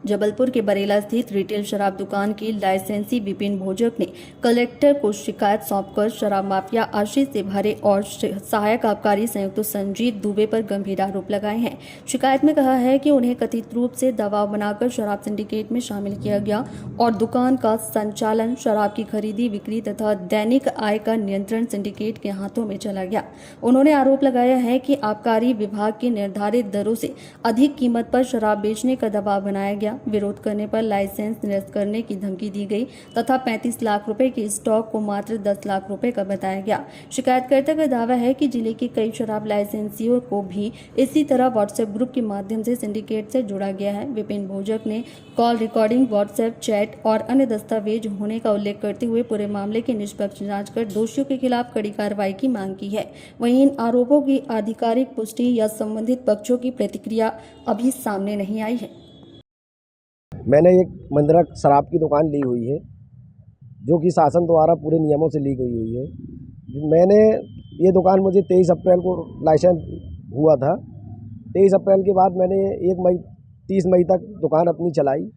जबलपुर के बरेला स्थित रिटेल शराब दुकान की लाइसेंसी विपिन भोजक ने कलेक्टर को शिकायत सौंपकर शराब माफिया आशीष तिवारी और सहायक आबकारी संयुक्त संजीव दुबे पर गंभीर आरोप लगाए हैं। शिकायत में कहा है कि उन्हें कथित रूप से दबाव बनाकर शराब सिंडिकेट में शामिल किया गया और दुकान का संचालन, शराब की खरीदी बिक्री तथा दैनिक आय का नियंत्रण सिंडिकेट के हाथों में चला गया। उन्होंने आरोप लगाया है कि आबकारी विभाग की निर्धारित दरों से अधिक कीमत पर शराब बेचने का दबाव बनाया गया। विरोध करने पर लाइसेंस निरस्त करने की धमकी दी गई तथा 35 लाख रुपए के स्टॉक को मात्र 10 लाख रुपए का बताया गया। शिकायतकर्ता का दावा है कि जिले के कई शराब लाइसेंसियों को भी इसी तरह व्हाट्सएप ग्रुप के माध्यम से सिंडिकेट से जोड़ा गया है। विपिन भोजक ने कॉल रिकॉर्डिंग, व्हाट्सएप चैट और अन्य दस्तावेज होने का उल्लेख करते हुए पूरे मामले की निष्पक्ष जांच कर दोषियों के खिलाफ कड़ी कार्रवाई की मांग की है। वहीं इन आरोपों की आधिकारिक पुष्टि या संबंधित पक्षों की प्रतिक्रिया अभी सामने नहीं आई है। मैंने एक मंदिरा शराब की दुकान ली हुई है जो कि शासन द्वारा पूरे नियमों से ली गई हुई है। मैंने ये दुकान मुझे 23 अप्रैल को लाइसेंस हुआ था। 23 अप्रैल के बाद मैंने 30 मई तक दुकान अपनी चलाई।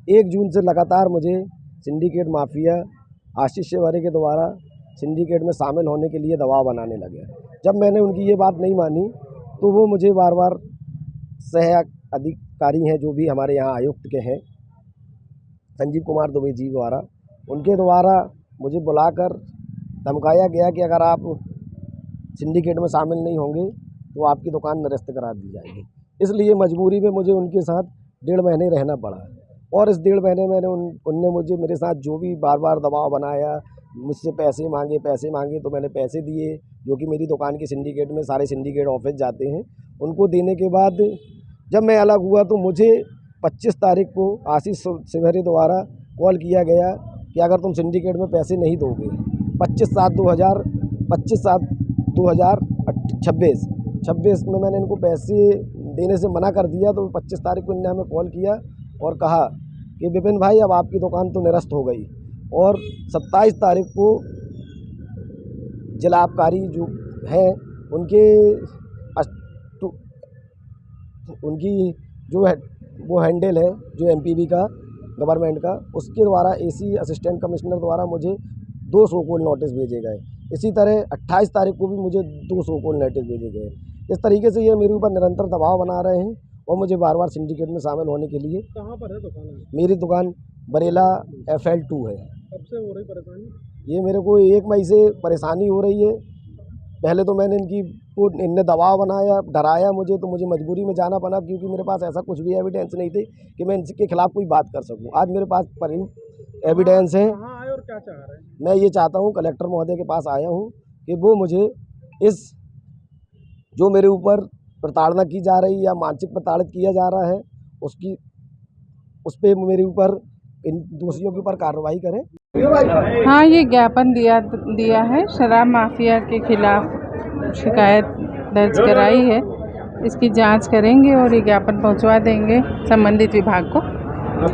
1 जून से लगातार मुझे सिंडिकेट माफिया आशीष तिवारी के द्वारा सिंडिकेट में शामिल होने के लिए दबाव बनाने लगे। जब मैंने उनकी ये बात नहीं मानी तो वो मुझे बार बार सहायक अधिकारी हैं जो भी हमारे यहाँ आयुक्त के हैं संजीव कुमार दुबे जी द्वारा, उनके द्वारा मुझे बुलाकर धमकाया गया कि अगर आप सिंडिकेट में शामिल नहीं होंगे तो आपकी दुकान निरस्त करा दी जाएगी। इसलिए मजबूरी में मुझे उनके साथ 1.5 महीने रहना पड़ा और इस 1.5 महीने में उनने मुझे मेरे साथ जो भी बार बार दबाव बनाया, मुझसे पैसे मांगे तो मैंने पैसे दिए जो कि मेरी दुकान के सिंडिकेट में सारे सिंडिकेट ऑफिस जाते हैं। उनको देने के बाद जब मैं अलग हुआ तो मुझे 25 तारीख को आशीष तिवारी द्वारा कॉल किया गया कि अगर तुम सिंडिकेट में पैसे नहीं दोगे 25/7/2026 में मैंने इनको पैसे देने से मना कर दिया। तो 25 तारीख को इन्होंने हमें कॉल किया और कहा कि विपिन भाई अब आपकी दुकान तो निरस्त हो गई। और 27 तारीख को जिला आबकारी जो हैं उनकी जो है वो हैंडल है जो एमपीबी का गवर्नमेंट का, उसके द्वारा एसी असिस्टेंट कमिश्नर द्वारा मुझे 2 शो कॉल नोटिस भेजे गए। इसी तरह 28 तारीख को भी मुझे 2 शो कॉल नोटिस भेजे गए। इस तरीके से ये मेरे ऊपर निरंतर दबाव बना रहे हैं और मुझे बार बार सिंडिकेट में शामिल होने के लिए। कहाँ पर है दुकान? मेरी दुकान बरेला FL2 है। कब से हो रही परेशानी? ये मेरे को 1 मई से परेशानी हो रही है। पहले तो मैंने इनने दबाव बनाया, डराया मुझे, तो मुझे मजबूरी में जाना पड़ा क्योंकि मेरे पास ऐसा कुछ भी एविडेंस नहीं थे कि मैं इनके खिलाफ कोई बात कर सकूं। आज मेरे पास एविडेंस है। कहाँ आए और क्या चाह रहे हैं? मैं ये चाहता हूं, कलेक्टर महोदय के पास आया हूं कि वो मुझे इस जो मेरे ऊपर प्रताड़ना की जा रही या मानसिक प्रताड़ित किया जा रहा है उस पर मेरे ऊपर इन दोषियों के ऊपर कार्रवाई करें। हाँ, ये ज्ञापन दिया है, शराब माफिया के खिलाफ शिकायत दर्ज कराई है। इसकी जांच करेंगे और ये ज्ञापन पहुंचवा देंगे संबंधित विभाग को।